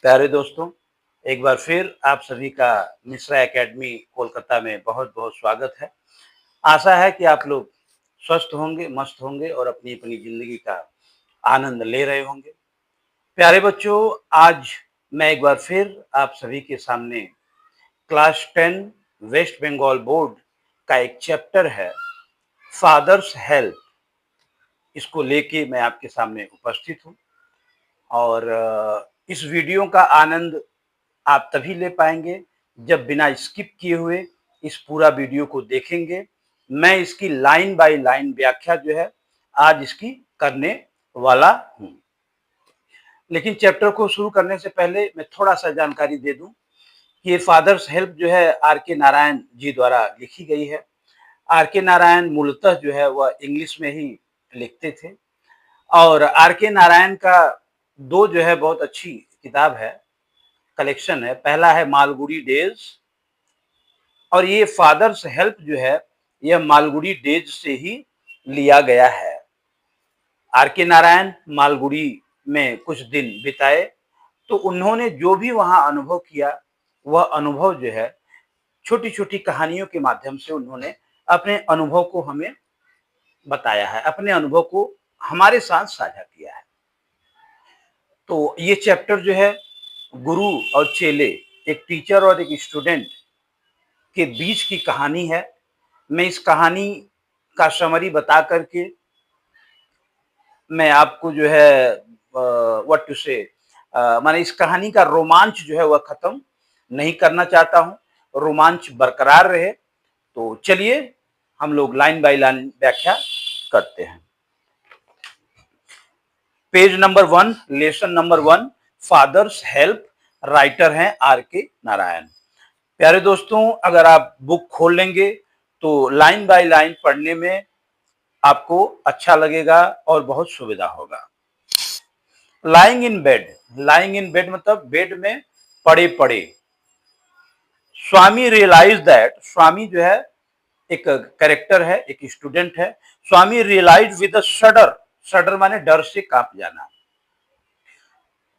प्यारे दोस्तों, एक बार फिर आप सभी का मिश्रा एकेडमी कोलकाता में बहुत-बहुत स्वागत है। आशा है कि आप लोग स्वस्थ होंगे, मस्त होंगे और अपनी-अपनी ज़िंदगी का आनंद ले रहे होंगे। प्यारे बच्चों, आज मैं एक बार फिर आप सभी के सामने क्लास 10 वेस्ट बंगाल बोर्ड का एक चैप्टर है, फादर्स हेल्प, इसको लेके मैं आपके सामने उपस्थित हूँ और इस वीडियो का आनंद आप तभी ले पाएंगे जब बिना स्किप किए हुए इस पूरा वीडियो को देखेंगे। मैं इसकी लाइन बाय लाइन व्याख्या जो है आज इसकी करने वाला हूं। लेकिन चैप्टर को शुरू करने से पहले मैं थोड़ा सा जानकारी दे दूं कि ये फादर्स हेल्प जो है आर के नारायण जी द्वारा लिखी गई है। आर के नारायण मूलतः जो है वह इंग्लिश में ही लिखते थे और आर के नारायण का दो जो है बहुत अच्छी किताब है, कलेक्शन है। पहला है मालगुडी डेज और ये फादर्स हेल्प जो है यह मालगुडी डेज से ही लिया गया है। आर के नारायण मालगुडी में कुछ दिन बिताए तो उन्होंने जो भी वहां अनुभव किया वह अनुभव जो है छोटी छोटी कहानियों के माध्यम से उन्होंने अपने अनुभव को हमें बताया है, अपने अनुभव को हमारे साथ साझा किया है। तो ये चैप्टर जो है गुरु और चेले, एक टीचर और एक स्टूडेंट के बीच की कहानी है। मैं इस कहानी का समरी बता करके मैं आपको जो है व्हाट टू से माने इस कहानी का रोमांच जो है वह खत्म नहीं करना चाहता हूँ, रोमांच बरकरार रहे। तो चलिए हम लोग लाइन बाय लाइन व्याख्या करते हैं। Page number 1, lesson number 1, father's help. Writer हैं आर के नारायण। प्यारे दोस्तों, अगर आप बुक खोल लेंगे तो लाइन बाय लाइन पढ़ने में आपको अच्छा लगेगा और बहुत सुविधा होगा। Lying in bed, lying in bed मतलब बेड में पड़े पड़े। स्वामी रियलाइज दैट, स्वामी जो है एक कैरेक्टर है, एक स्टूडेंट है। स्वामी रियलाइज विद अ शडर, शडर माने डर से कांप जाना।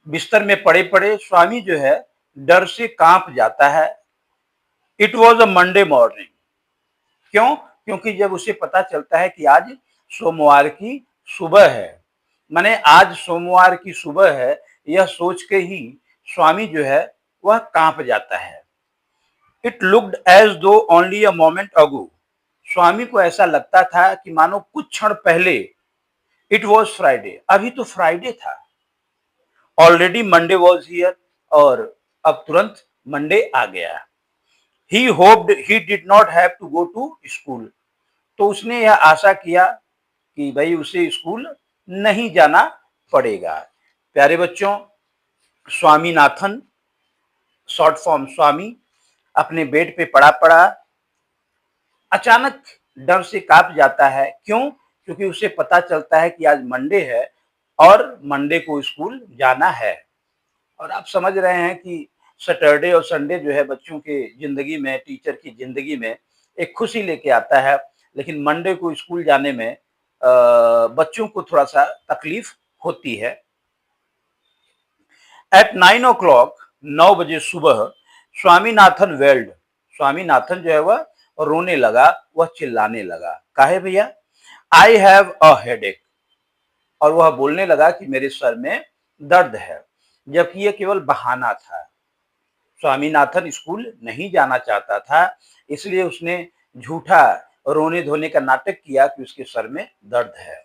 बिस्तर में पड़े पड़े स्वामी जो है डर से कांप जाता है। It was a Monday morning, क्यों? क्योंकि जब उसे पता चलता है कि आज सोमवार की सुबह है, माने आज सोमवार की सुबह है, यह सोच के ही स्वामी जो है वह कांप जाता है। इट लुक्ड एज दो ओनली अ मोमेंट अगो, स्वामी को ऐसा लगता था कि मानो कुछ क्षण पहले। इट वॉज फ्राइडे, अभी तो फ्राइडे था। ऑलरेडी मंडे वॉज हियर, और अब तुरंत मंडे आ गया। He hoped he did not have to go to school, तो उसने यह आशा किया कि भाई उसे स्कूल नहीं जाना पड़ेगा। प्यारे बच्चों, स्वामीनाथन, शॉर्ट फॉर्म स्वामी, अपने बेड पे पड़ा पड़ा अचानक डर से कांप जाता है। क्यों? क्योंकि उसे पता चलता है कि आज मंडे है और मंडे को स्कूल जाना है। और आप समझ रहे हैं कि सैटरडे और संडे जो है बच्चों के जिंदगी में, टीचर की जिंदगी में एक खुशी लेके आता है, लेकिन मंडे को स्कूल जाने में बच्चों को थोड़ा सा तकलीफ होती है। एट 9 o'clock, 9 बजे सुबह, स्वामीनाथन वेल्ड, स्वामीनाथन जो है वह रोने लगा, वह चिल्लाने लगा। काहे भैया? आई हैव अ हेडेक, और वह बोलने लगा कि मेरे सर में दर्द है, जबकि यह केवल बहाना था। स्वामीनाथन स्कूल नहीं जाना चाहता था, इसलिए उसने झूठा रोने धोने का नाटक किया कि उसके सर में दर्द है।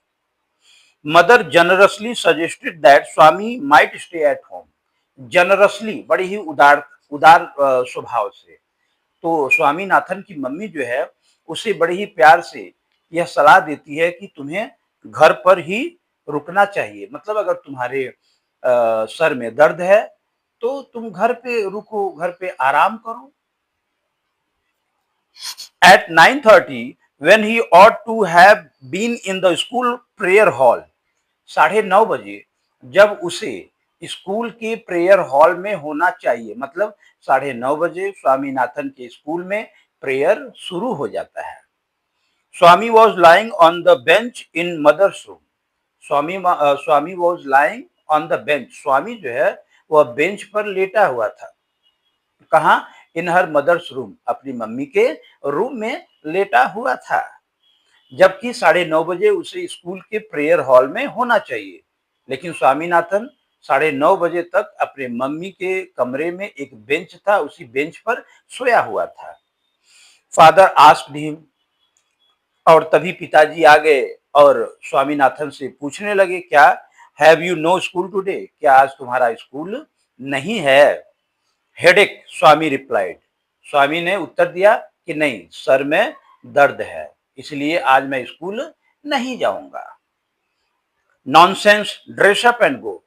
Mother generously suggested that Swami might stay at home, generously बड़ी ही उदार उदार स्वभाव से। तो स्वामीनाथन की मम्मी जो है उसे बड़े ही प्यार से यह सलाह देती है कि तुम्हें घर पर ही रुकना चाहिए, मतलब अगर तुम्हारे सर में दर्द है तो तुम घर पे रुको, घर पे आराम करो। At 9:30, when he ought to have been in the school prayer hall, 9:30 जब उसे स्कूल के प्रेयर हॉल में होना चाहिए, मतलब 9:30 स्वामीनाथन के स्कूल में प्रेयर शुरू हो जाता है। Swami was lying on the bench in mother's room, Swami was lying on the bench, Swami जो है वह बेंच पर लेटा हुआ था। कहाँ? इन हर मदर्स रूम, अपनी मम्मी के रूम में लेटा हुआ था। जबकि 9:30 बजे उसे स्कूल के प्रेयर हॉल में होना चाहिए। लेकिन स्वामीनाथन 9:30 बजे तक अपने मम्मी के कमरे में एक बेंच था, उसी बेंच पर सोया हुआ था। फादर आस्क्ड हिम, और तभी पिताजी आ गए और स्वामीनाथन से पूछने लगे, क्या have you know school today? क्या आज तुम्हारा स्कूल नहीं है? हेडेक, स्वामी रिप्लाइड। स्वामी ने उत्तर दिया कि नहीं, सर में दर्द है, इसलिए आज मैं स्कूल नहीं जाऊंगा। Nonsense, dress up and go.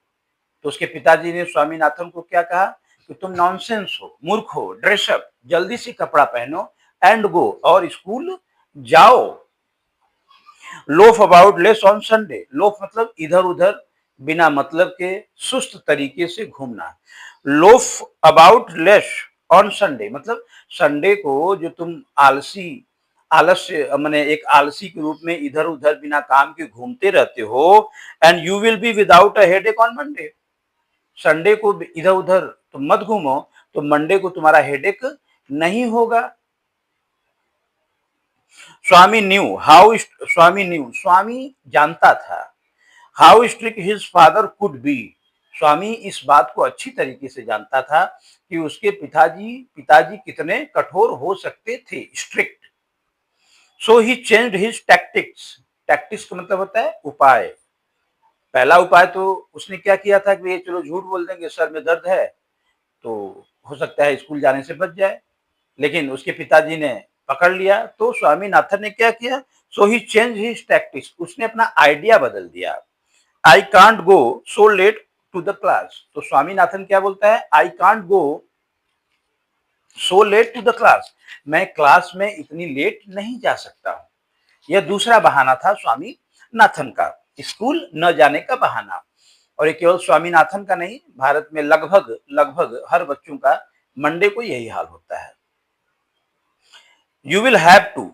तो उसके पिताजी ने स्वामीनाथन को क्या कहा कि तुम नॉनसेंस हो, मूर्ख हो, ड्रेस अप, जल्दी से कपड़ा पहनो, एंड गो, और स्कूल जाओ। Loaf about less on Sunday. Loaf मतलब इधर उधर बिना मतलब के सुस्त तरीके से घूमना। Loaf about less on Sunday मतलब संडे को जो तुम आलस्य माने एक आलसी के रूप में इधर उधर बिना काम के घूमते रहते हो, and you will be without a headache on Monday. Sunday को इधर उधर तुम मत घूमो, तो मंडे को तुम्हारा हेडेक नहीं होगा। स्वामी जानता था how strict his father could be. Swami इस बात को अच्छी तरीके से जानता था कि उसके पिताजी कितने कठोर हो सकते थे, स्ट्रिक्ट। सो ही चेंज्ड हिज टैक्टिक्स। टैक्टिक्स का मतलब होता है उपाय। पहला उपाय तो उसने क्या किया था कि ये चलो झूठ बोल देंगे, सर में दर्द है तो हो सकता है स्कूल जाने से बच जाए। लेकिन उसके पिताजी ने पकड़ लिया, तो स्वामीनाथन ने क्या किया? So he change his tactics. उसने अपना आइडिया बदल दिया। I can't go so late to the class. तो स्वामीनाथन क्या बोलता है? I can't go so late to the class. मैं क्लास में इतनी लेट नहीं जा सकता हूँ। यह दूसरा बहाना था स्वामीनाथन का, स्कूल न जाने का बहाना। और ये केवल स्वामीनाथन का नहीं, भारत में लगभग लगभग हर बच्चों का मंडे को यही हाल होता है। You will have to.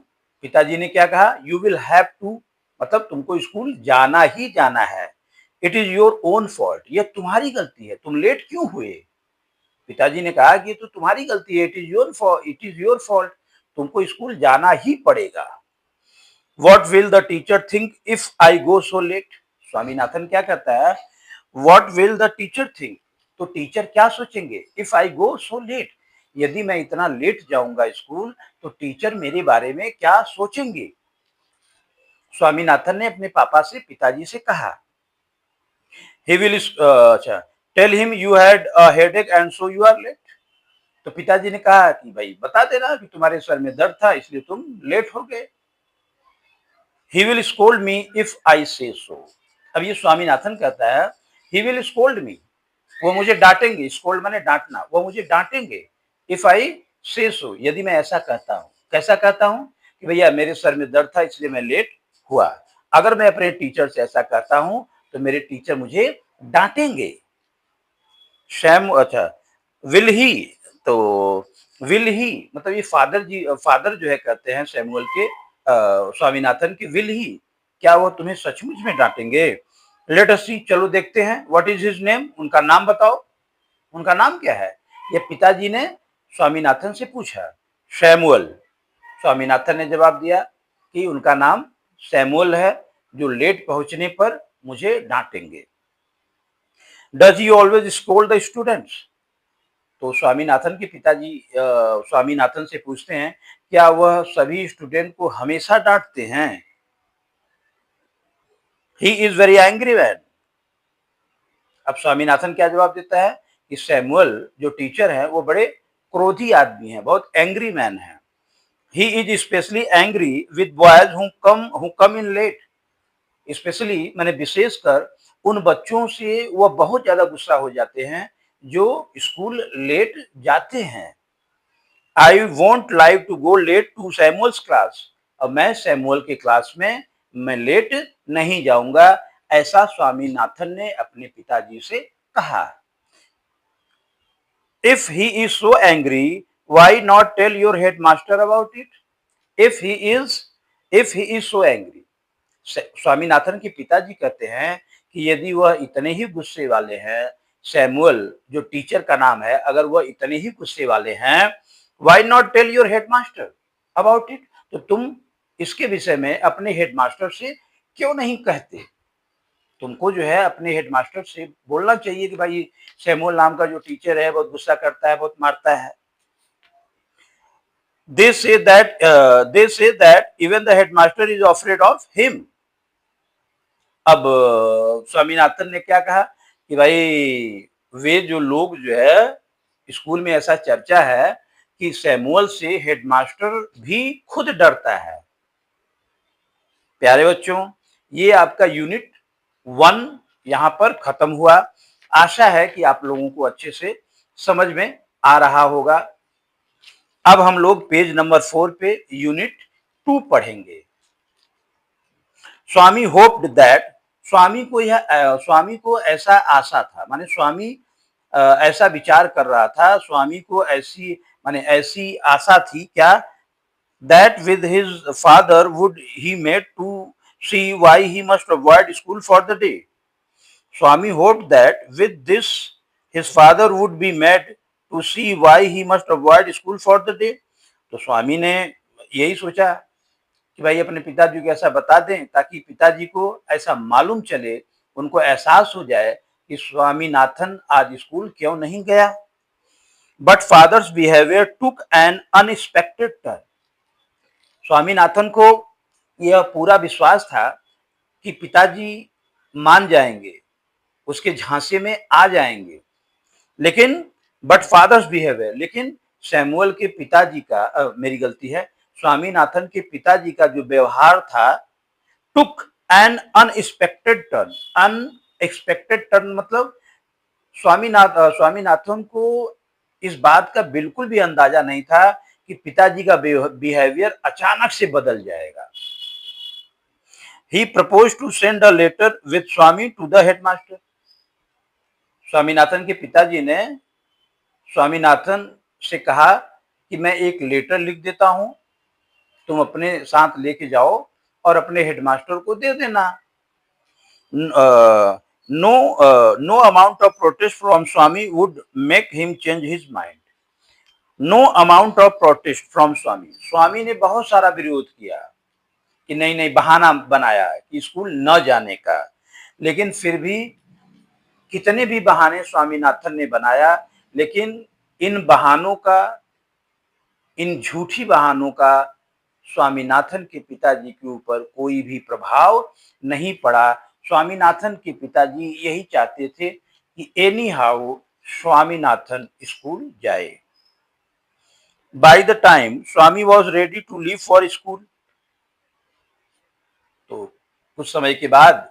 पिताजी ने क्या कहा? यू विल हैव टू मतलब तुमको स्कूल जाना ही जाना है। It is your own fault. यह तुम्हारी गलती है, तुम लेट क्यों हुए? पिताजी ने कहा कि ये तो तुम्हारी गलती है, इट इज योर फॉल्ट, तुमको स्कूल जाना ही पड़ेगा। What will the teacher think if I go so late. Swaminathan क्या कहता है? What will the teacher think, तो टीचर क्या सोचेंगे? If I go so late, यदि मैं इतना लेट जाऊंगा स्कूल तो टीचर मेरे बारे में क्या सोचेंगे? स्वामीनाथन ने अपने पापा से, पिताजी से कहा, ही विल अच्छा tell him you had a headache and so you are late. तो पिताजी ने कहा कि भाई बता देना कि तुम्हारे सर में दर्द था इसलिए तुम लेट हो गए। He will scold me if I से सो। अब ये स्वामीनाथन कहता है ही विल स्कोल्ड मी, वो मुझे डांटेंगे। स्कोल्ड माने डांटना, वो मुझे डांटेंगे। इफ आई से सो, यदि मैं ऐसा कहता हूँ। कैसा कहता हूँ? कि भैया मेरे सर में दर्द था इसलिए मैं लेट हुआ। अगर मैं अपने टीचर से ऐसा कहता हूँ तो मेरे टीचर मुझे डांटेंगे। शैम अच्छा विल ही, तो विल ही मतलब ये फादर जो है कहते हैं सैमुअल के स्वामीनाथन के, विल ही, क्या वो तुम्हें सचमुच में डांटेंगे? लेट अस सी, चलो देखते हैं। व्हाट इज हिज नेम, उनका नाम बताओ। उनका नाम क्या है? ये पिताजी ने स्वामीनाथन से पूछा। सैमुअल। स्वामीनाथन ने जवाब दिया कि उनका नाम सैमुअल है, जो लेट पहुंचने पर मुझे डांटेंगे। Does he always scold the students. तो स्वामीनाथन के पिताजी स्वामीनाथन से पूछते हैं, क्या वह सभी स्टूडेंट को हमेशा डांटते हैं? He is very angry man. अब स्वामीनाथन क्या जवाब देता है कि सैमुअल जो टीचर है वो बड़े क्रोधी आदमी है, बहुत एंग्री मैन है। He is specially angry with boys who come in late. Specially मैंने विशेषकर उन बच्चों से वह बहुत ज्यादा गुस्सा हो जाते हैं जो स्कूल लेट जाते हैं। I won't like to go late to Samuel's class. अब मैं सैमुअल के क्लास में मैं लेट नहीं जाऊंगा, ऐसा स्वामीनाथन ने अपने पिताजी से कहा। If he is so angry why not tell your head master about it. If he is so angry, Swaminathan के पिताजी कहते हैं कि यदि वह इतने ही गुस्से वाले हैं सैमुअल जो टीचर का नाम है, अगर वह इतने ही गुस्से वाले हैं, why not tell your headmaster about it? तो तुम इसके विषय में अपने हेडमास्टर से क्यों नहीं कहते? तुमको जो है अपने हेडमास्टर से बोलना चाहिए कि भाई सैमुअल नाम का जो टीचर है बहुत गुस्सा करता है, बहुत मारता है। They say that even the headmaster is afraid of him. अब स्वामीनाथन ने क्या कहा कि भाई वे जो लोग जो है स्कूल में ऐसा चर्चा है कि सैमुअल से हेडमास्टर भी खुद डरता है। प्यारे बच्चों, ये आपका यूनिट 1 यहाँ पर खत्म हुआ। आशा है कि आप लोगों को अच्छे से समझ में आ रहा होगा। अब हम लोग पेज नंबर 4 पे यूनिट 2 पढ़ेंगे। स्वामी होप्ड दैट, स्वामी को ऐसा आशा था, माने स्वामी ऐसा विचार कर रहा था, स्वामी को ऐसी आशा थी क्या? That with his father would he made to see why he must avoid school for the day. Swami hoped that with this his father would be made to see why he must avoid school for the day. तो स्वामी ने यही सोचा कि भाई अपने पिताजी को ऐसा बता दें ताकि पिताजी को ऐसा मालूम चले, उनको एहसास हो जाए कि स्वामीनाथन आज स्कूल क्यों नहीं गया। But father's behaviour took an unexpected turn. Swaminathan को यह पूरा विश्वास था कि पिताजी मान जाएंगे, उसके झांसे में आ जाएंगे, लेकिन बट फादर्स बिहेवियर, लेकिन सैमुअल के पिताजी का मेरी गलती है, स्वामीनाथन के पिताजी का जो व्यवहार था, टुक an unexpected turn. Unexpected turn मतलब स्वामीनाथन को इस बात का बिल्कुल भी अंदाजा नहीं था कि पिताजी का बिहेवियर अचानक से बदल जाएगा। He proposed to send a letter with Swami to the headmaster. Swaminathan के पिताजी ने स्वामीनाथन से कहा कि मैं एक लेटर लिख देता हूं, तुम अपने साथ लेके जाओ और अपने हेडमास्टर को दे देना। No amount of protest from Swami would make him change his mind. No amount of protest from Swami, Swami ने बहुत सारा विरोध किया कि नहीं नहीं, बहाना बनाया कि स्कूल न जाने का, लेकिन फिर भी कितने भी बहाने स्वामीनाथन ने बनाया, लेकिन इन बहानों का, इन झूठी बहानों का स्वामीनाथन के पिताजी के ऊपर कोई भी प्रभाव नहीं पड़ा। स्वामीनाथन के पिताजी यही चाहते थे कि एनी हाउ स्वामीनाथन स्कूल जाए। By the time Swami was ready to leave for school, तो कुछ समय के बाद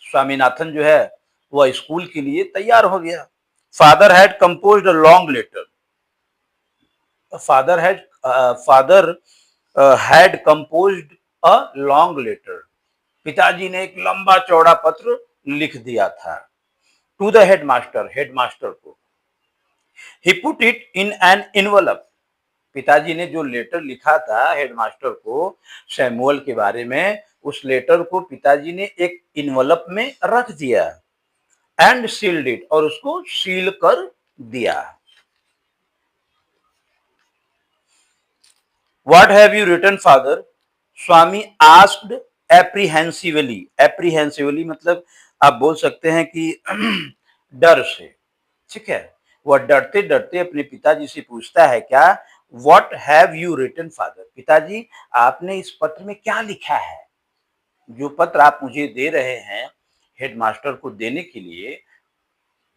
स्वामीनाथन जो है वह स्कूल के लिए तैयार हो गया। Father had composed a long letter, father had composed a long letter, पिताजी ने एक लंबा चौड़ा पत्र लिख दिया था टू द हेडमास्टर, हेडमास्टर को। He put it in an envelope, पिताजी ने जो लेटर लिखा था हेडमास्टर को सैमुअल के बारे में, उस लेटर को पिताजी ने एक इनवलप में रख दिया। एंड सील्ड इट, और उसको सील कर दिया। What have you written father? Swami asked apprehensively. Apprehensively मतलब आप बोल सकते हैं कि डर से, ठीक है। वह डरते डरते अपने पिताजी से पूछता है क्या? What have you written father? पिताजी आपने इस पत्र में क्या लिखा है? जो पत्र आप मुझे दे रहे हैं हेडमास्टर को देने के लिए,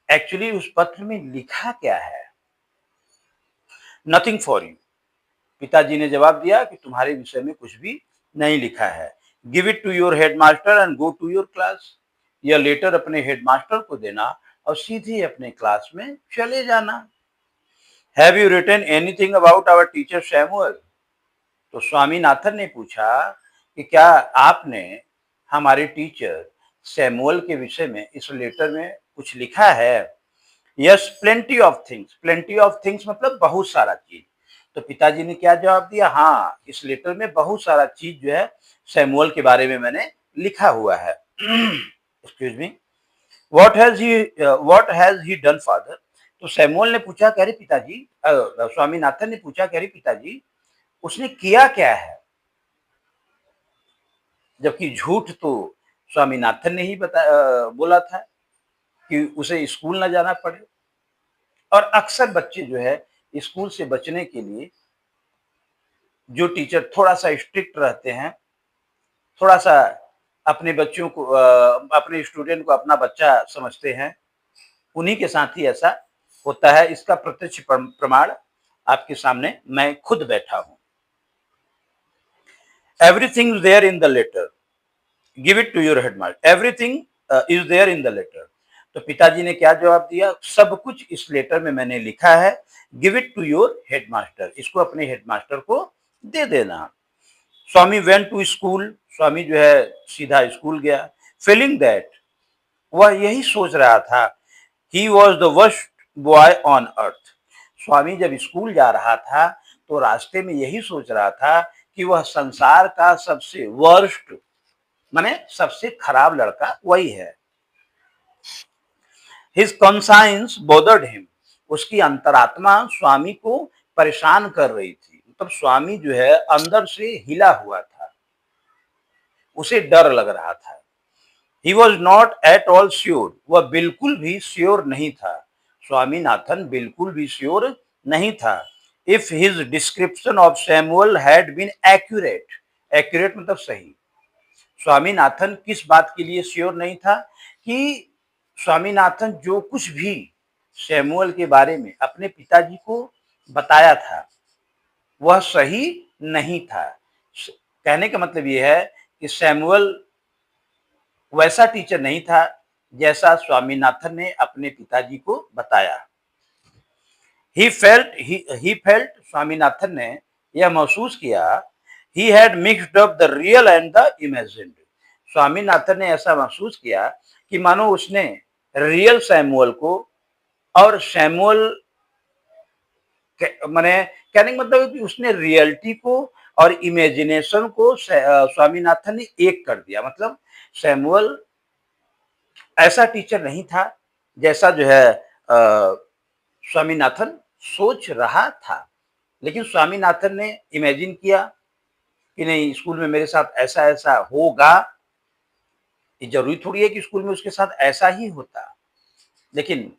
एक्चुअली उस पत्र में लिखा क्या है? नथिंग फॉर यू, पिताजी ने जवाब दिया कि तुम्हारे विषय में कुछ भी नहीं लिखा है। Give it to your headmaster and go to your class, यह लेटर अपने हेडमास्टर को देना और सीधे अपने क्लास में चले जाना। Have you written anything about our teacher Samuel? तो स्वामीनाथन ने पूछा कि क्या आपने हमारे टीचर सैमुअल के विषय में इस लेटर में कुछ लिखा है? Yes, plenty of things. Plenty of things मतलब बहुत सारा चीज। तो पिताजी ने क्या जवाब दिया? हाँ, इस लेटर में बहुत सारा चीज जो है सैमुअल के बारे में मैंने लिखा हुआ है। Excuse me. What has he done father? तो सैमुअल ने पूछा, कह रहे पिताजी, स्वामीनाथन ने पूछा, कह रहे पिताजी, उसने किया क्या है? जबकि झूठ तो स्वामीनाथन ने ही बोला था कि उसे स्कूल ना जाना पड़े। और अक्सर बच्चे जो है स्कूल से बचने के लिए, जो टीचर थोड़ा-सा स्ट्रिक्ट रहते हैं, थोड़ा-सा अपने बच्चों को अपने स्टूडेंट को अपना बच्चा समझते हैं, उन्हीं के साथ ही ऐसा होता है। इसका प्रत्यक्ष प्रमाण आपके सामने मैं खुद बैठा हूँ। Everything is there in the letter, give it to your headmaster. Everything is there in the letter. तो पिताजी ने क्या जवाब दिया? सब कुछ इस लेटर में मैंने लिखा है, give it to your headmaster, इसको अपने हेडमास्टर को दे देना। Swami went to school, Swami जो है सीधा स्कूल गया। फीलिंग दैट, वह यही सोच रहा था, he was the worst boy on earth. Swami जब स्कूल जा रहा था तो रास्ते में यही सोच रहा था कि वह संसार का सबसे वर्स्ट, माने सबसे खराब लड़का वही है। हिज कॉन्साइंस बोदर्ड हिम, उसकी अंतरात्मा स्वामी को परेशान कर रही थी। मतलब स्वामी जो है अंदर से हिला हुआ था, उसे डर लग रहा था। He was not at all sure, वह बिल्कुल भी श्योर नहीं था। स्वामीनाथन बिल्कुल भी श्योर नहीं था। If his description of Samuel had been accurate, accurate मतलब सही। स्वामीनाथन किस बात के लिए श्योर नहीं था? कि स्वामीनाथन जो कुछ भी सैमुअल के बारे में अपने पिताजी को बताया था वह सही नहीं था। कहने का मतलब यह है कि सैमुअल वैसा टीचर नहीं था जैसा स्वामीनाथन ने अपने पिताजी को बताया। ही फेल्ट, स्वामीनाथन ने यह महसूस किया, he had mixed up the real and the imagined. Swaminathan ने ऐसा महसूस किया कि मानो उसने रियल सैमुअल को और सैमुअल, माने कहने का मतलब है कि उसने रियलिटी को और इमेजिनेशन को स्वामीनाथन ने एक कर दिया। मतलब सैमुअल ऐसा टीचर नहीं था जैसा जो है स्वामीनाथन सोच रहा था। लेकिन स्वामीनाथन ने इमेजिन किया कि नहीं, स्कूल में मेरे साथ ऐसा ऐसा होगा। ये जरूरी थोड़ी है कि स्कूल में उसके साथ ऐसा ही होता। लेकिन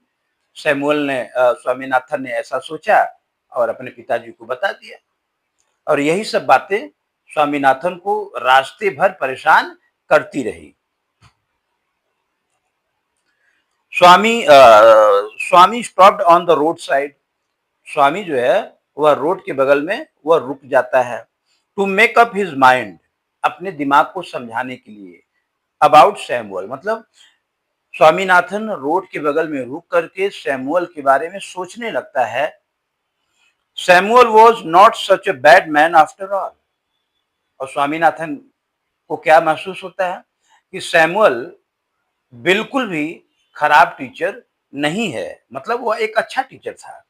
सैमुअल ने स्वामीनाथन ने ऐसा सोचा और अपने पिताजी को बता दिया। और यही सब बातें स्वामीनाथन को रास्ते भर परेशान करती रही। Swami stopped on the road side, Swami जो है वह रोड के बगल में वह रुक जाता है। To make up his mind, अपने दिमाग को समझाने के लिए। अबाउट सैमुअल, मतलब स्वामीनाथन रोड के बगल में रुक करके सैमुअल के बारे में सोचने लगता है। Samuel was not such a bad man after all. और स्वामीनाथन को क्या महसूस होता है कि सैमुअल बिल्कुल भी खराब टीचर नहीं है, मतलब वह एक अच्छा टीचर था।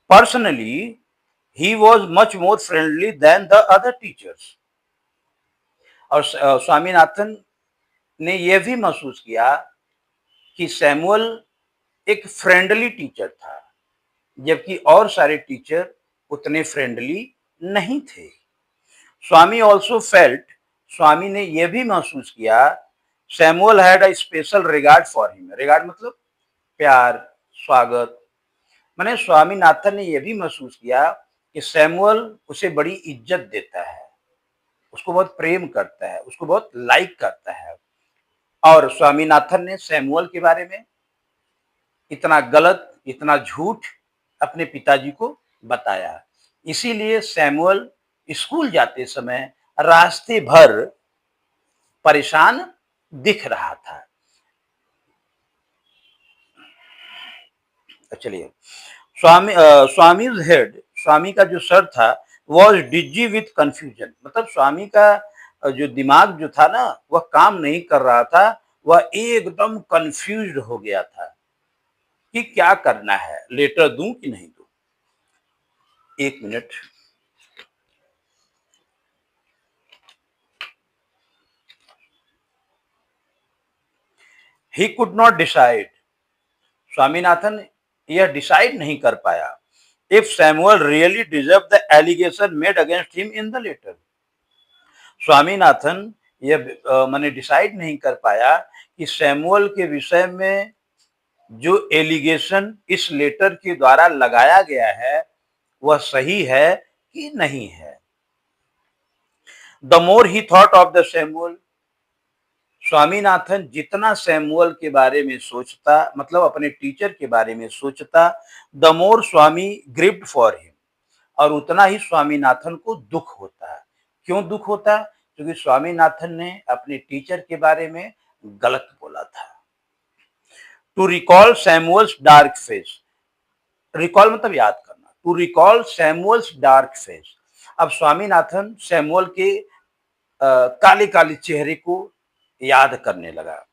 Personally he was much more friendly than the other teachers. और स्वामीनाथन ने यह भी महसूस किया कि सैमुअल एक फ्रेंडली टीचर था, जबकि और सारे टीचर उतने फ्रेंडली नहीं थे। स्वामी ऑल्सो फेल्ट, स्वामी ने यह भी महसूस किया, Samuel had a special regard for him. Regard मतलब प्यार, स्वागत। मैंने स्वामीनाथन ने यह भी महसूस किया कि सैमुअल उसे बड़ी इज्जत देता है, उसको बहुत प्रेम करता है, उसको बहुत लाइक करता है। और स्वामीनाथन ने सैमुअल के बारे में इतना गलत, इतना झूठ अपने पिताजी को बताया। इसीलिए सैमुअल स्कूल जाते समय रास्ते भर परेशान दिख रहा था। चलिए, स्वामीज हेड, स्वामी का जो सर था, वॉज डिजी विथ कंफ्यूजन। मतलब स्वामी का जो दिमाग जो था ना वह काम नहीं कर रहा था, वह एकदम कंफ्यूज हो गया था कि क्या करना है, लेटर दूं कि नहीं दूं। एक minute. He could not decide, Swaminathan यह डिसाइड नहीं कर पाया, if Samuel really deserve the allegation made against him in the letter. Swaminathan यह मैंने डिसाइड नहीं कर पाया कि सैमुअल के विषय में जो एलिगेशन इस लेटर के द्वारा लगाया गया है वह सही है कि नहीं है। The more he thought of the Samuel, Swaminathan जितना सैमुअल के बारे में सोचता, मतलब अपने टीचर के बारे में सोचता, the more Swami gripped for him, और उतना ही स्वामीनाथन को दुख होता है। क्यों दुख होता है? क्योंकि स्वामीनाथन ने अपने टीचर के बारे में गलत बोला था। To recall Samuel's dark face, recall मतलब याद करना, to recall Samuel's dark face. अब स्वामीनाथन सैमुअल के काले काले चेहरे को याद करने लगा।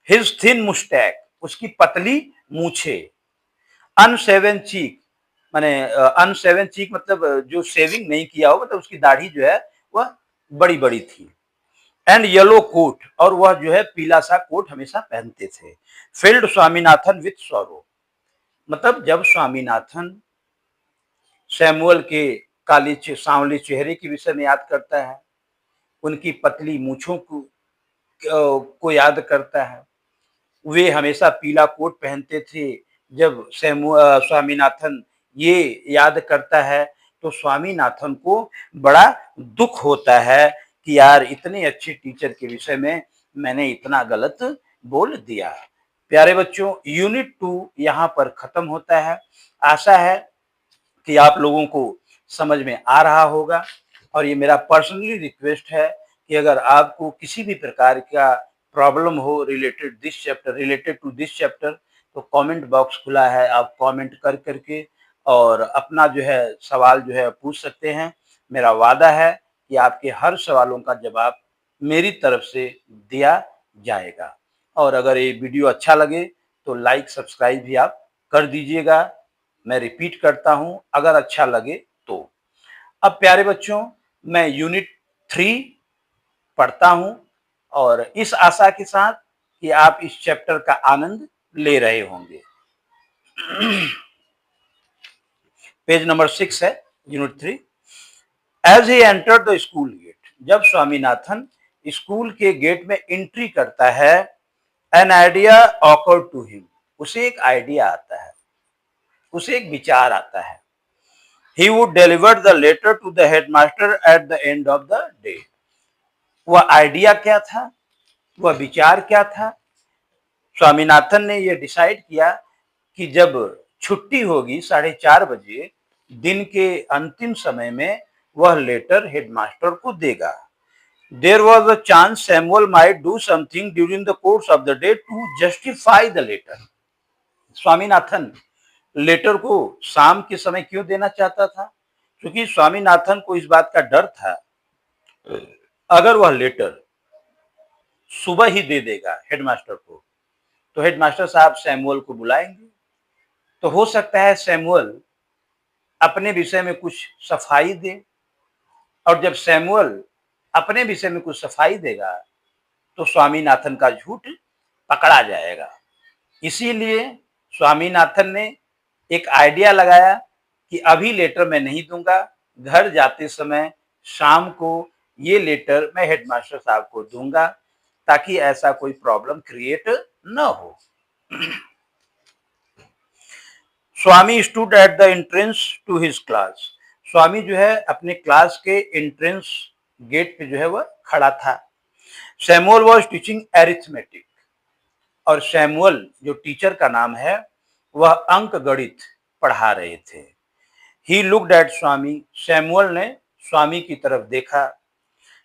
हिज थिन मुस्टैक, उसकी पतली मूछे, अनसेवन चीक, माने अनसेवन चीक मतलब जो शेविंग नहीं किया हो, मतलब उसकी दाढ़ी जो है वह बड़ी बड़ी थी। एंड येलो कोट, और वह जो है पीला सा कोट हमेशा पहनते थे। फिल्ड स्वामीनाथन विथ सॉरो, मतलब जब स्वामीनाथन सैमुअल के काले सांवले चेहरे के विषय में याद करता है, उनकी पतली मूछों को याद करता है, वे हमेशा पीला कोट पहनते थे, जब स्वामीनाथन ये याद करता है तो स्वामीनाथन को बड़ा दुख होता है कि यार इतने अच्छे टीचर के विषय में मैंने इतना गलत बोल दिया। प्यारे बच्चों, यूनिट 2 यहाँ पर खत्म होता है। आशा है कि आप लोगों को समझ में आ रहा होगा, और ये मेरा पर्सनली रिक्वेस्ट है कि अगर आपको किसी भी प्रकार का प्रॉब्लम हो रिलेटेड टू दिस चैप्टर, तो कमेंट बॉक्स खुला है, आप कमेंट कर करके और अपना जो है सवाल जो है पूछ सकते हैं। मेरा वादा है कि आपके हर सवालों का जवाब मेरी तरफ से दिया जाएगा। और अगर ये वीडियो अच्छा लगे तो लाइक सब्सक्राइब भी आप कर दीजिएगा। मैं रिपीट करता हूं, अगर अच्छा लगे तो। अब प्यारे बच्चों, मैं यूनिट 3 पढ़ता हूं, और इस आशा के साथ कि आप इस चैप्टर का आनंद ले रहे होंगे। पेज नंबर 6 है, unit 3। As he enter the school gate, जब स्वामीनाथन स्कूल के गेट में एंट्री करता है, an idea occur to him, उसे एक आइडिया आता है, उसे एक विचार आता है। He would deliver the letter to the headmaster at the end of the day. वह आइडिया क्या था, वह विचार क्या था? स्वामीनाथन ने यह डिसाइड किया कि जब छुट्टी होगी 4:30 बजे, दिन के अंतिम समय में वह लेटर हेडमास्टर को देगा। There was a chance Samuel might do something during the course of the day to justify the letter. Swaminathan letter को शाम के समय क्यों देना चाहता था? क्योंकि स्वामीनाथन को इस बात का डर था, अगर वह लेटर सुबह ही दे देगा हेडमास्टर को, तो हेडमास्टर साहब सैमुअल को बुलाएंगे, तो हो सकता है सैमुअल अपने विषय में कुछ सफाई दे, और जब सैमुअल अपने विषय में कुछ सफाई देगा तो स्वामीनाथन का झूठ पकड़ा जाएगा। इसीलिए स्वामीनाथन ने एक आइडिया लगाया कि अभी लेटर मैं नहीं दूंगा, घर जाते समय शाम को ये लेटर मैं हेडमास्टर साहब को दूंगा, ताकि ऐसा कोई प्रॉब्लम क्रिएट न हो। Swami stood at the entrance to his class, Swami जो है अपने क्लास के एंट्रेंस गेट पे जो है वह खड़ा था। सैमुअल वॉज टीचिंग एरिथमेटिक, और सैमुअल जो टीचर का नाम है वह अंक गणित पढ़ा रहे थे। He looked at Swami, Samuel ने स्वामी की तरफ देखा।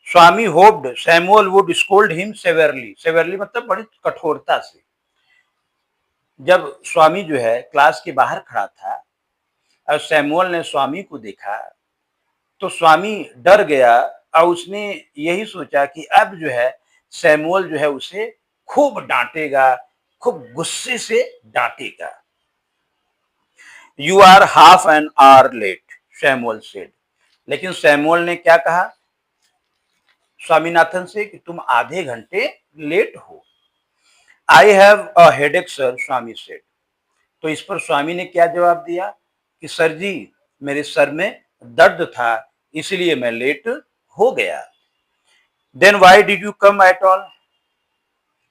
Swami hoped Samuel would scold him severely, severely मतलब बड़ी कठोरता से। जब स्वामी जो है क्लास के बाहर खड़ा था और सैमुअल ने स्वामी को देखा, तो स्वामी डर गया और उसने यही सोचा कि अब जो है सैमुअल जो है उसे खूब डांटेगा, खूब गुस्से से डांटेगा। You are half an hour late, Samuel said, लेकिन सैमुअल ने क्या कहा स्वामीनाथन से कि तुम आधे घंटे लेट हो। I have a headache sir, Swami said. तो इस पर स्वामी ने क्या जवाब दिया कि सर जी, मेरे सर में दर्द था, इसलिए मैं लेट हो गया। Then why did you come at all?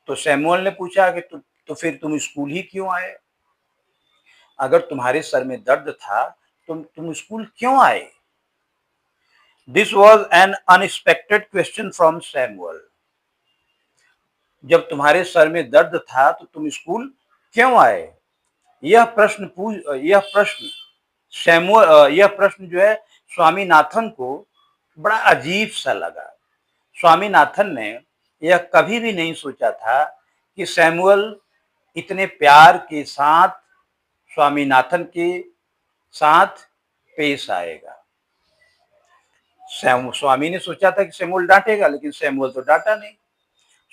तो सैमुअल ने पूछा कि तो फिर तुम स्कूल ही क्यों आए? अगर तुम्हारे सर में दर्द था, तुम स्कूल क्यों आए? This was an unexpected question from Samuel. जब तुम्हारे सर में दर्द था तो तुम स्कूल क्यों आए? यह प्रश्न जो है स्वामीनाथन को बड़ा अजीब सा लगा। स्वामीनाथन ने यह कभी भी नहीं सोचा था कि सैमुअल इतने प्यार के साथ स्वामीनाथन के साथ पेश आएगा। स्वामी ने सोचा था कि सैमुअल डांटेगा, लेकिन सैमुअल तो डांटा नहीं।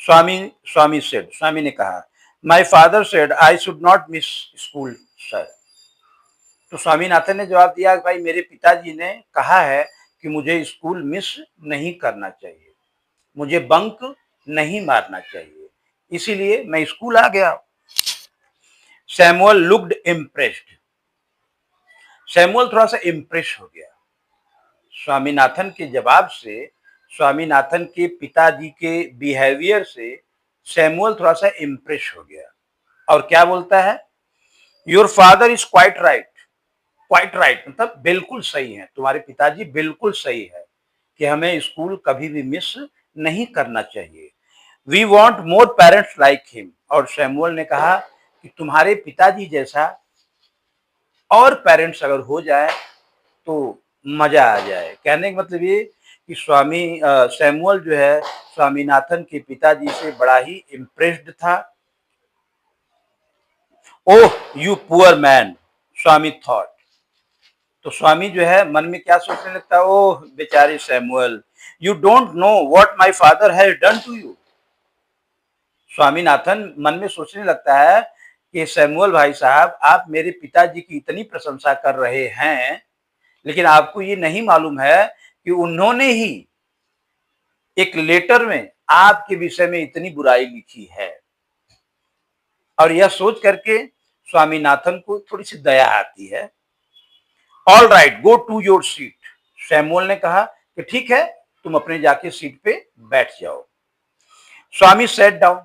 स्वामी ने कहा, my father said I should not miss school sir. तो स्वामीनाथन ने जवाब दिया कि भाई, मेरे पिताजी ने कहा है कि मुझे स्कूल मिस नहीं करना चाहिए, मुझे बंक नहीं मारना चाहिए, इसीलिए मैं स्कूल आ गया। Samuel looked impressed. सैमुअल थोड़ा सा इम्प्रेस हो गया स्वामीनाथन के जवाब से, स्वामीनाथन के पिताजी के बिहेवियर से सैमुअल थोड़ा सा इम्प्रेस हो गया। और क्या बोलता है? Your father is quite right. Quite right मतलब बिल्कुल सही है, तुम्हारे पिताजी बिल्कुल सही है कि हमें स्कूल कभी भी मिस नहीं करना चाहिए। We want more parents like him. और सैमुअल ने कहा कि तुम्हारे पिताजी जैसा और पेरेंट्स अगर हो जाए तो मजा आ जाए। कहने का मतलब ये कि सैमुअल जो है स्वामीनाथन के पिताजी से बड़ा ही इम्प्रेस्ड था। Oh you poor man, Swami thought. तो स्वामी जो है मन में क्या सोचने लगता है, ओह बेचारे Samuel, you don't know what my father has done to you. Swaminathan मन में सोचने लगता है कि सैमुअल भाई साहब, आप मेरे पिताजी की इतनी प्रशंसा कर रहे हैं, लेकिन आपको ये नहीं मालूम है कि उन्होंने ही एक लेटर में आपके विषय में इतनी बुराई लिखी है। और यह सोच करके स्वामीनाथन को थोड़ी सी दया आती है। All right, go to your seat. Samuel ने कहा कि ठीक है, तुम अपने जाके सीट पे बैठ जाओ। स्वामी सेट डाउन।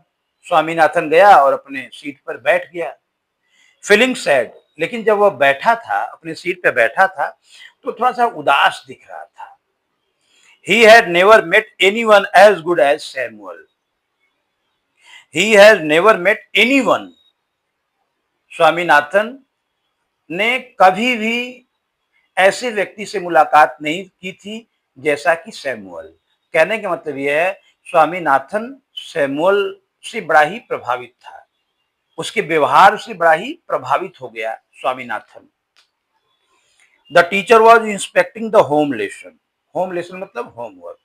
स्वामीनाथन गया और अपने सीट पर बैठ गया। Feeling sad. लेकिन जब वह बैठा था, अपनी सीट पे बैठा था, तो थोड़ा सा उदास दिख रहा था। He had never met anyone as good as Samuel. He has never met anyone. Swaminathan ने कभी भी ऐसे व्यक्ति से मुलाकात नहीं की थी जैसा कि सैमुअल। कहने का मतलब यह है, स्वामीनाथन सैमुअल से बड़ा ही प्रभावित था, उसके व्यवहार से बड़ा ही प्रभावित हो गया Swaminathan. The teacher was inspecting the home lesson. Home lesson मतलब होमवर्क,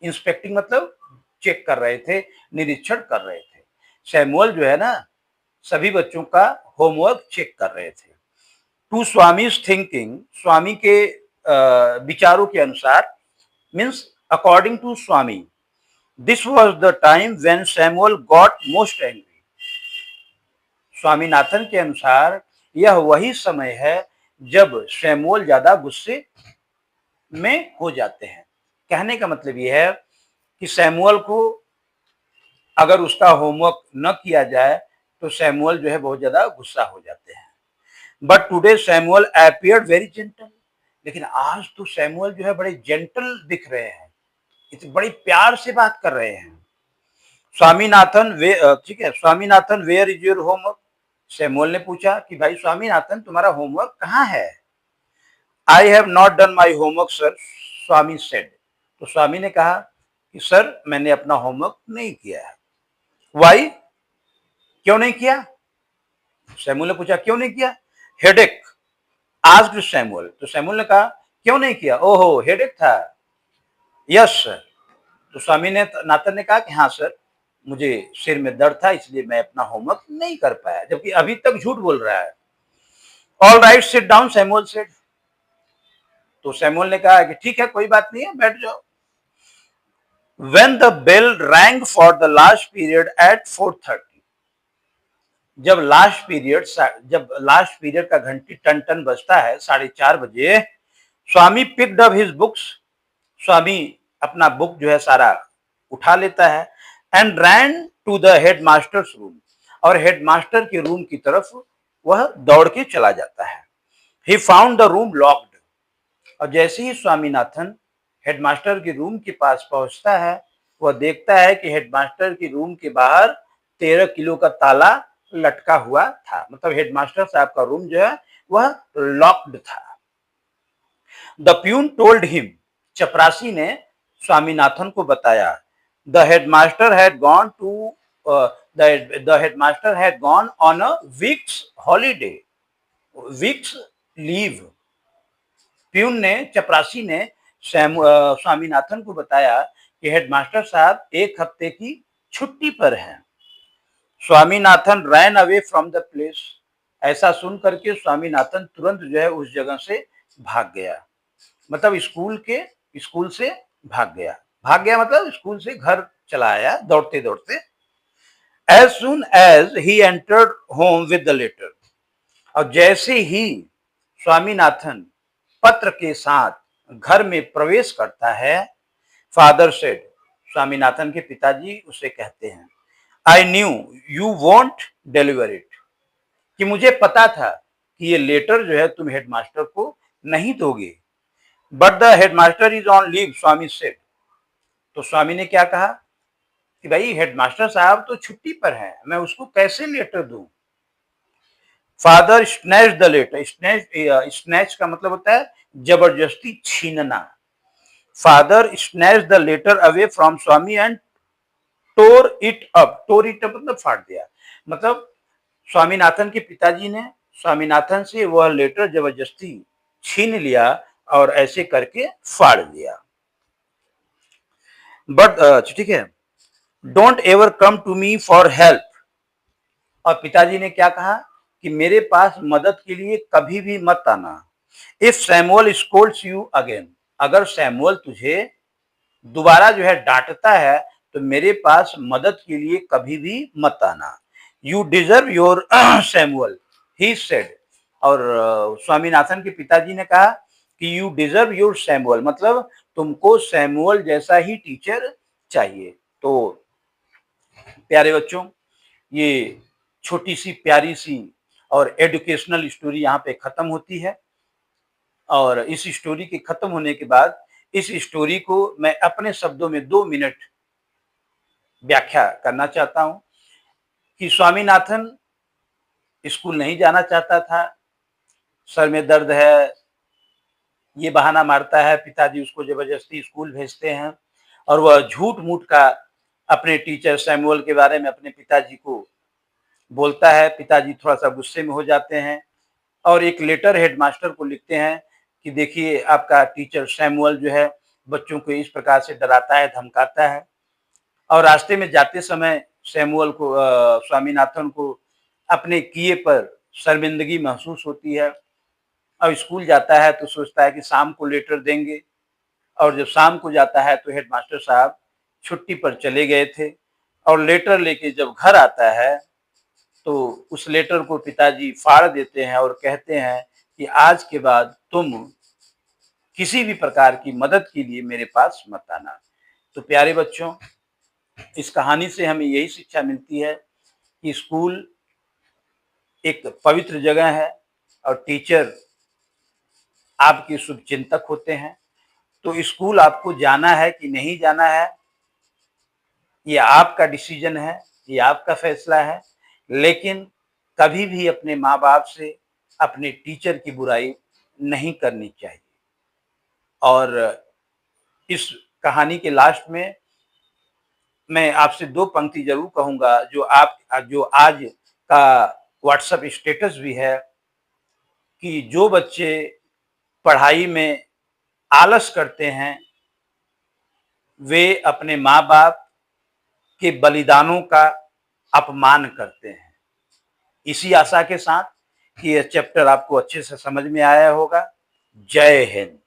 इंस्पेक्टिंग मतलब चेक कर रहे थे, निरीक्षण कर रहे थे। सैमुअल जो है ना, सभी बच्चों का होमवर्क चेक कर रहे थे। टू स्वामीज थिंकिंग, स्वामी के विचारों के अनुसार, means according to Swami, this was the time when Samuel got most angry. Swaminathan के अनुसार यह वही समय है जब सैमुअल ज्यादा गुस्से में हो जाते हैं। कहने का मतलब यह है कि सैमुअल को अगर उसका होमवर्क न किया जाए तो सैमुअल जो है बहुत ज्यादा गुस्सा हो जाते हैं। But today Samuel appeared very gentle. लेकिन आज तो सैमुअल जो है बड़े जेंटल दिख रहे हैं, इतने बड़े प्यार से बात कर रहे हैं। स्वामीनाथन वे ठीक है, Swaminathan where is your homework. Samuel ने पूछा कि भाई स्वामीनाथन, तुम्हारा होमवर्क कहाँ है? I have not done my homework sir, Swami said. तो स्वामी ने कहा कि सर, मैंने अपना होमवर्क नहीं किया है। वाई, क्यों नहीं किया? सैमुअल ने पूछा क्यों नहीं किया? Headache asked Samuel. तो सैमुअल ने कहा क्यों नहीं किया? ओहो, हेडेक था। Yes sir. तो स्वामी ने नाथन ने कहा कि हाँ सर, मुझे सिर में दर्द था, इसलिए मैं अपना होमवर्क नहीं कर पाया, जबकि अभी तक झूठ बोल रहा है। All right, sit down, Samuel said. तो सैमुअल ने कहा कि ठीक है, कोई बात नहीं है, बैठ जाओ। When the bell rang for the last period at 4:30, जब लास्ट पीरियड का घंटी टन टन बजता है 4:30 बजे, Swami picked up his books, Swami अपना बुक जो है सारा उठा लेता है, and ran to the headmaster's room, और हेडमास्टर के रूम की तरफ वह दौड़ के चला जाता है। He found the room locked, और जैसे ही स्वामीनाथन हेडमास्टर के रूम के पास पहुंचता है, वह देखता है कि हेडमास्टर के रूम के बाहर 13 किलो का ताला लटका हुआ था। मतलब हेडमास्टर साहब का रूम जो है वह लॉक्ड था। द प्यून टोल्ड हिम, चपरासी ने स्वामीनाथन को बताया, the headmaster had gone to the headmaster had gone on a week's holiday, week's leave. Peon ने, चपरासी ने स्वामीनाथन को बताया कि हेडमास्टर साहब 1 हफ्ते की छुट्टी पर हैं। Swaminathan ran away from the place, ऐसा सुन करके स्वामीनाथन तुरंत जो है उस जगह से भाग गया। मतलब स्कूल से भाग गया मतलब स्कूल से घर चला आया दौड़ते दौड़ते। As soon as he entered home with the letter, और जैसे ही स्वामीनाथन पत्र के साथ घर में प्रवेश करता है, फादर सेड, स्वामीनाथन के पिताजी उसे कहते हैं, I knew you want deliver it, कि मुझे पता था कि ये लेटर जो है तुम हेडमास्टर को नहीं दोगे। But the headmaster is on leave, Swami said, तो स्वामी ने क्या कहा कि भाई हेडमास्टर साहब तो छुट्टी पर हैं, मैं उसको कैसे लेटर दूं। Father snatch the letter, snatch का मतलब होता है जबरदस्ती छीनना। Father snatch the letter away from Swami and tore it up मतलब फाड़ दिया। मतलब स्वामीनाथन के पिताजी ने स्वामीनाथन से वह लेटर जबरदस्ती छीन लिया और ऐसे करके फाड़ दिया। बट ठीक है, don't ever come to me for help, और पिताजी ने क्या कहा कि मेरे पास मदद के लिए कभी भी मत आना। If Samuel Scholz you again, अगर सैमुअल तुझे दोबारा जो है डांटता है तो मेरे पास मदद के लिए कभी भी मत आना। You deserve your Samuel, he said, और स्वामीनाथन के पिताजी ने कहा कि यू डिजर्व योर सैमुअल, मतलब तुमको सैमुअल जैसा ही टीचर चाहिए। तो प्यारे बच्चों, ये छोटी सी प्यारी सी और एजुकेशनल स्टोरी यहाँ पे खत्म होती है। और इस स्टोरी के खत्म होने के बाद इस स्टोरी को मैं अपने शब्दों में 2 मिनट व्याख्या करना चाहता हूं कि स्वामीनाथन स्कूल नहीं जाना चाहता था, सर में दर्द है, ये बहाना मारता है, पिताजी उसको जबरदस्ती स्कूल भेजते हैं और वह झूठ मूठ का अपने टीचर सैमुअल के बारे में अपने पिताजी को बोलता है। पिताजी थोड़ा सा गुस्से में हो जाते हैं और एक लेटर हेडमास्टर को लिखते हैं कि देखिए आपका टीचर सैमुअल जो है बच्चों को इस प्रकार से डराता है, धमकाता है। और रास्ते में जाते समय सैमुअल को स्वामीनाथन को अपने किए पर शर्मिंदगी महसूस होती है और स्कूल जाता है तो सोचता है कि शाम को लेटर देंगे, और जब शाम को जाता है तो हेडमास्टर साहब छुट्टी पर चले गए थे। और लेटर लेके जब घर आता है तो उस लेटर को पिताजी फाड़ देते हैं और कहते हैं कि आज के बाद तुम किसी भी प्रकार की मदद के लिए मेरे पास मत आना। तो प्यारे बच्चों, इस कहानी से हमें यही शिक्षा मिलती है कि स्कूल एक पवित्र जगह है और टीचर आपके शुभचिंतक होते हैं। तो स्कूल आपको जाना है कि नहीं जाना है, ये आपका डिसीजन है, ये आपका फैसला है। लेकिन कभी भी अपने माँ बाप से, अपने टीचर की बुराई नहीं करनी चाहिए। और इस कहानी के लास्ट में मैं आपसे 2 पंक्ति जरूर कहूंगा जो आज का व्हाट्सएप स्टेटस भी है कि जो बच्चे पढ़ाई में आलस करते हैं वे अपने माँ बाप के बलिदानों का अपमान करते हैं। इसी आशा के साथ कि यह चैप्टर आपको अच्छे से समझ में आया होगा। जय हिंद।